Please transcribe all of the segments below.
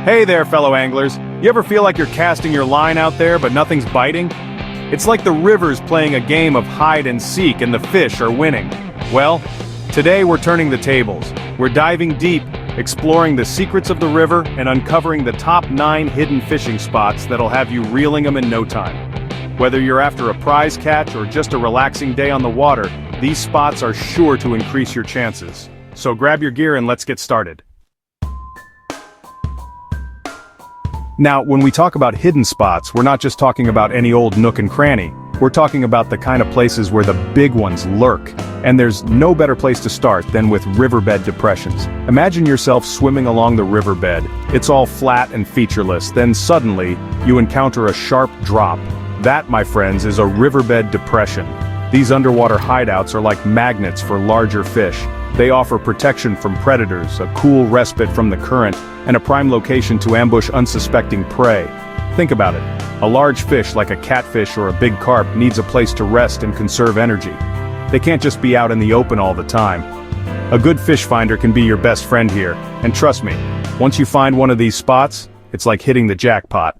Hey there, fellow anglers. You ever feel like you're casting your line out there but nothing's biting? It's like the river's playing a game of hide and seek and the fish are winning. Well, today we're turning the tables. We're diving deep, exploring the secrets of the river and uncovering the top 9 hidden fishing spots that'll have you reeling them in no time. Whether you're after a prize catch or just a relaxing day on the water, these spots are sure to increase your chances. So grab your gear and let's get started. Now, when we talk about hidden spots, we're not just talking about any old nook and cranny. We're talking about the kind of places where the big ones lurk. And there's no better place to start than with riverbed depressions. Imagine yourself swimming along the riverbed. It's all flat and featureless, then suddenly, you encounter a sharp drop. That, my friends, is a riverbed depression. These underwater hideouts are like magnets for larger fish. They offer protection from predators, a cool respite from the current, and a prime location to ambush unsuspecting prey. Think about it. A large fish like a catfish or a big carp needs a place to rest and conserve energy. They can't just be out in the open all the time. A good fish finder can be your best friend here, and trust me, once you find one of these spots, it's like hitting the jackpot.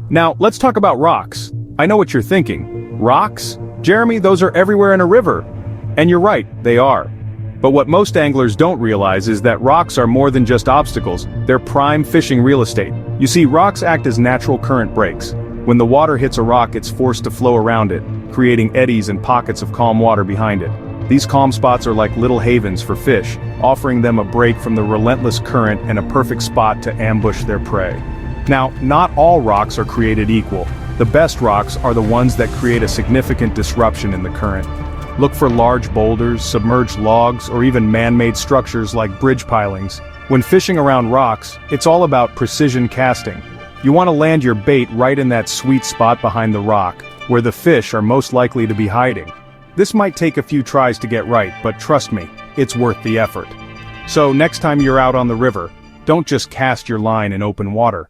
Now, let's talk about rocks. I know what you're thinking. Rocks? Jeremy, those are everywhere in a river. And you're right, they are. But what most anglers don't realize is that rocks are more than just obstacles, they're prime fishing real estate. You see, rocks act as natural current breaks. When the water hits a rock, it's forced to flow around it, creating eddies and pockets of calm water behind it. These calm spots are like little havens for fish, offering them a break from the relentless current and a perfect spot to ambush their prey. Now, not all rocks are created equal. The best rocks are the ones that create a significant disruption in the current. Look for large boulders, submerged logs, or even man-made structures like bridge pilings. When fishing around rocks, it's all about precision casting. You want to land your bait right in that sweet spot behind the rock, where the fish are most likely to be hiding. This might take a few tries to get right, but trust me, it's worth the effort. So next time you're out on the river, don't just cast your line in open water.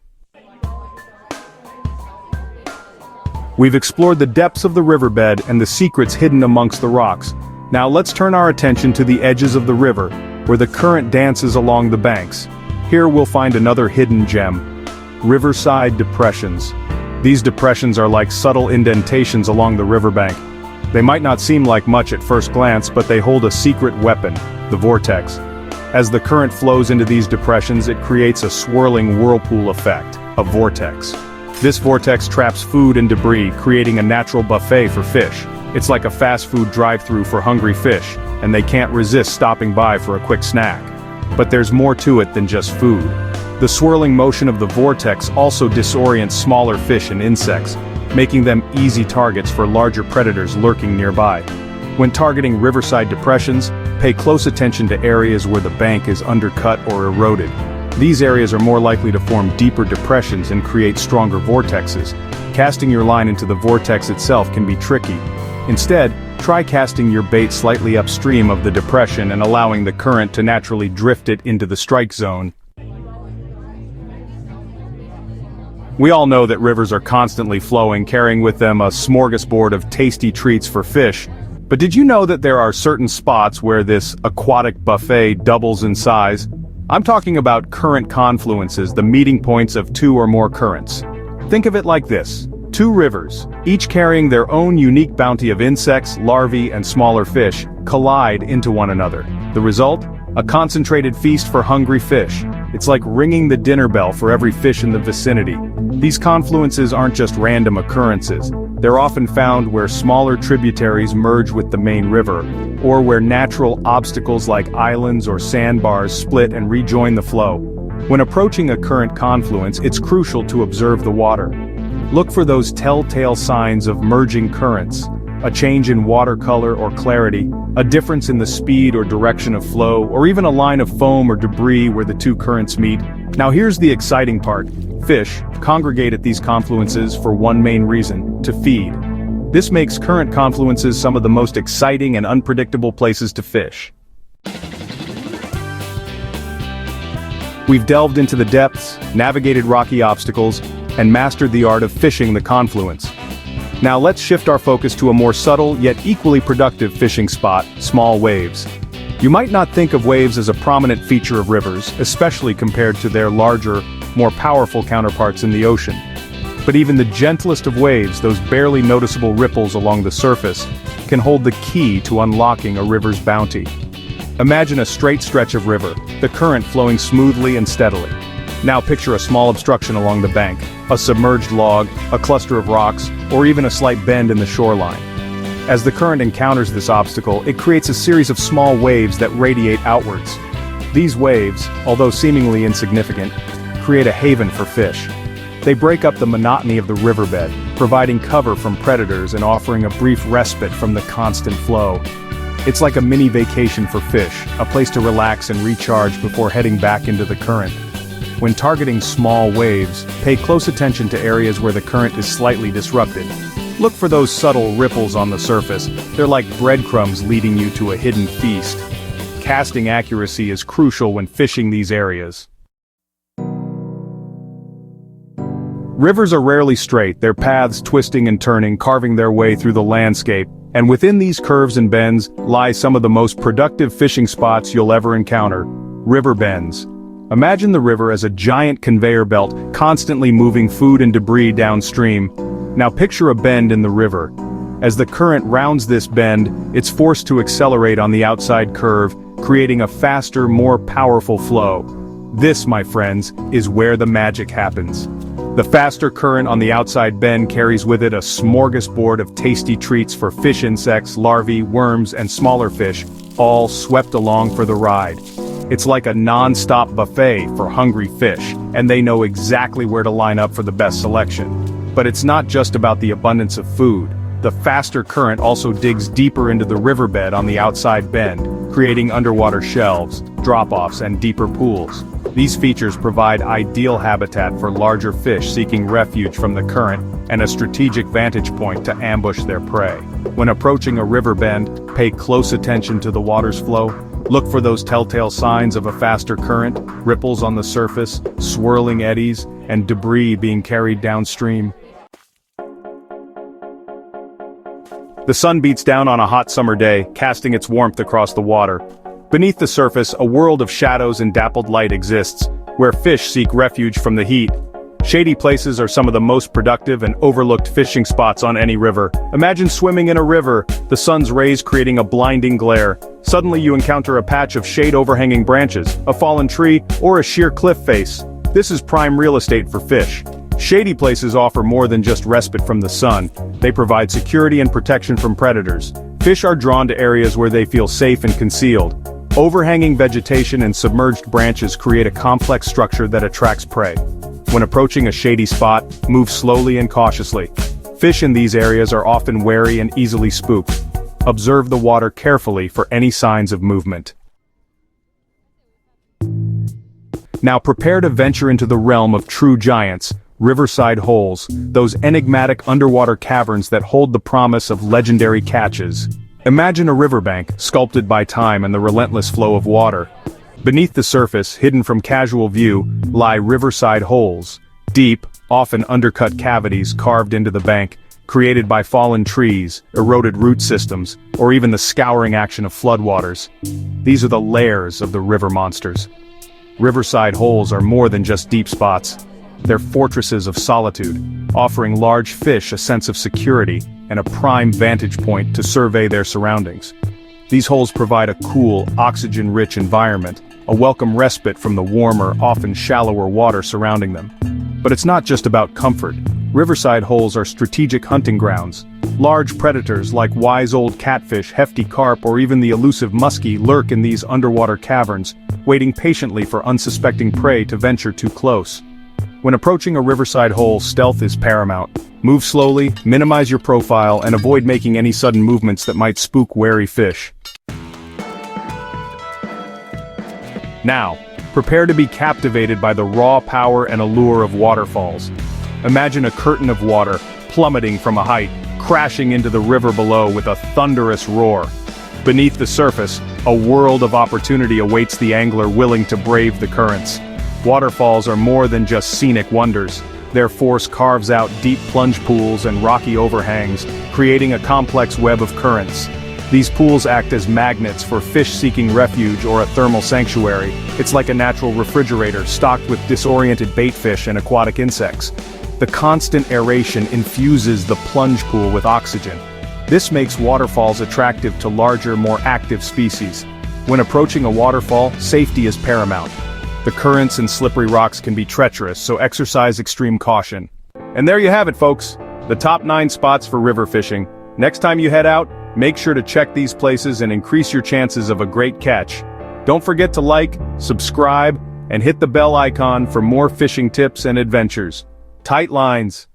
We've explored the depths of the riverbed and the secrets hidden amongst the rocks. Now let's turn our attention to the edges of the river, where the current dances along the banks. Here we'll find another hidden gem: riverside depressions. These depressions are like subtle indentations along the riverbank. They might not seem like much at first glance, but they hold a secret weapon: the vortex. As the current flows into these depressions, it creates a swirling whirlpool effect, a vortex. This vortex traps food and debris, creating a natural buffet for fish. It's like a fast food drive-through for hungry fish, and they can't resist stopping by for a quick snack. But there's more to it than just food. The swirling motion of the vortex also disorients smaller fish and insects, making them easy targets for larger predators lurking nearby. When targeting riverside depressions, pay close attention to areas where the bank is undercut or eroded. These areas are more likely to form deeper depressions and create stronger vortexes. Casting your line into the vortex itself can be tricky. Instead, try casting your bait slightly upstream of the depression and allowing the current to naturally drift it into the strike zone. We all know that rivers are constantly flowing, carrying with them a smorgasbord of tasty treats for fish. But did you know that there are certain spots where this aquatic buffet doubles in size? I'm talking about current confluences, the meeting points of 2 or more currents. Think of it like this: 2 rivers, each carrying their own unique bounty of insects, larvae, and smaller fish, collide into one another. The result? A concentrated feast for hungry fish. It's like ringing the dinner bell for every fish in the vicinity. These confluences aren't just random occurrences. They're often found where smaller tributaries merge with the main river, or where natural obstacles like islands or sandbars split and rejoin the flow. When approaching a current confluence, it's crucial to observe the water. Look for those telltale signs of merging currents: a change in water color or clarity, a difference in the speed or direction of flow, or even a line of foam or debris where the 2 currents meet. Now here's the exciting part. Fish congregate at these confluences for one main reason: to feed. This makes current confluences some of the most exciting and unpredictable places to fish. We've delved into the depths, navigated rocky obstacles, and mastered the art of fishing the confluence. Now let's shift our focus to a more subtle yet equally productive fishing spot: small waves. You might not think of waves as a prominent feature of rivers, especially compared to their larger, more powerful counterparts in the ocean. But even the gentlest of waves, those barely noticeable ripples along the surface, can hold the key to unlocking a river's bounty. Imagine a straight stretch of river, the current flowing smoothly and steadily. Now picture a small obstruction along the bank, a submerged log, a cluster of rocks, or even a slight bend in the shoreline. As the current encounters this obstacle, it creates a series of small waves that radiate outwards. These waves, although seemingly insignificant, create a haven for fish. They break up the monotony of the riverbed, providing cover from predators and offering a brief respite from the constant flow. It's like a mini vacation for fish, a place to relax and recharge before heading back into the current. When targeting small waves, pay close attention to areas where the current is slightly disrupted. Look for those subtle ripples on the surface. They're like breadcrumbs leading you to a hidden feast. Casting accuracy is crucial when fishing these areas. Rivers are rarely straight, their paths twisting and turning, carving their way through the landscape, and within these curves and bends lie some of the most productive fishing spots you'll ever encounter: river bends. Imagine the river as a giant conveyor belt, constantly moving food and debris downstream. Now picture a bend in the river. As the current rounds this bend, it's forced to accelerate on the outside curve, creating a faster, more powerful flow. This, my friends, is where the magic happens. The faster current on the outside bend carries with it a smorgasbord of tasty treats for fish insects, larvae, worms, and smaller fish, all swept along for the ride. It's like a non-stop buffet for hungry fish, and they know exactly where to line up for the best selection. But it's not just about the abundance of food. The faster current also digs deeper into the riverbed on the outside bend, creating underwater shelves, drop-offs, and deeper pools. These features provide ideal habitat for larger fish seeking refuge from the current and a strategic vantage point to ambush their prey. When approaching a river bend, pay close attention to the water's flow. Look for those telltale signs of a faster current, ripples on the surface, swirling eddies, and debris being carried downstream. The sun beats down on a hot summer day, casting its warmth across the water. Beneath the surface, a world of shadows and dappled light exists, where fish seek refuge from the heat. Shady Places are some of the most productive and overlooked fishing spots on any river. Imagine swimming in a river, the sun's rays creating a blinding glare. Suddenly you encounter a patch of shade overhanging branches, a fallen tree, or a sheer cliff face. This is prime real estate for fish. Shady Places offer more than just respite from the sun. They provide security and protection from predators. Fish are drawn to areas where they feel safe and concealed. Overhanging vegetation and submerged branches create a complex structure that attracts prey. When approaching a shady spot, move slowly and cautiously. Fish in these areas are often wary and easily spooked. Observe the water carefully for any signs of movement. Now prepare to venture into the realm of true giants, Riverside Holes, those enigmatic underwater caverns that hold the promise of legendary catches. Imagine a riverbank, sculpted by time and the relentless flow of water. Beneath the surface, hidden from casual view, lie Riverside Holes, deep, often undercut cavities carved into the bank, created by fallen trees, eroded root systems, or even the scouring action of floodwaters. These are the lairs of the river monsters. Riverside Holes are more than just deep spots. They're fortresses of solitude, offering large fish a sense of security and a prime vantage point to survey their surroundings. These holes provide a cool, oxygen-rich environment, a welcome respite from the warmer, often shallower water surrounding them. But it's not just about comfort. Riverside Holes are strategic hunting grounds. Large predators like wise old catfish, hefty carp, or even the elusive muskie lurk in these underwater caverns, waiting patiently for unsuspecting prey to venture too close. When approaching a riverside hole, stealth is paramount. Move slowly, minimize your profile, and avoid making any sudden movements that might spook wary fish. Now, prepare to be captivated by the raw power and allure of waterfalls. Imagine a curtain of water, plummeting from a height, crashing into the river below with a thunderous roar. Beneath the surface, a world of opportunity awaits the angler willing to brave the currents. Waterfalls are more than just scenic wonders. Their force carves out deep plunge pools and rocky overhangs, creating a complex web of currents. These pools act as magnets for fish seeking refuge or a thermal sanctuary. It's like a natural refrigerator stocked with disoriented baitfish and aquatic insects. The constant aeration infuses the plunge pool with oxygen. This makes waterfalls attractive to larger, more active species. When approaching a waterfall, safety is paramount. The currents and slippery rocks can be treacherous, so exercise extreme caution. And there you have it, folks. The top 9 spots for river fishing. Next time you head out, make sure to check these places and increase your chances of a great catch. Don't forget to like, subscribe, and hit the bell icon for more fishing tips and adventures. Tight lines.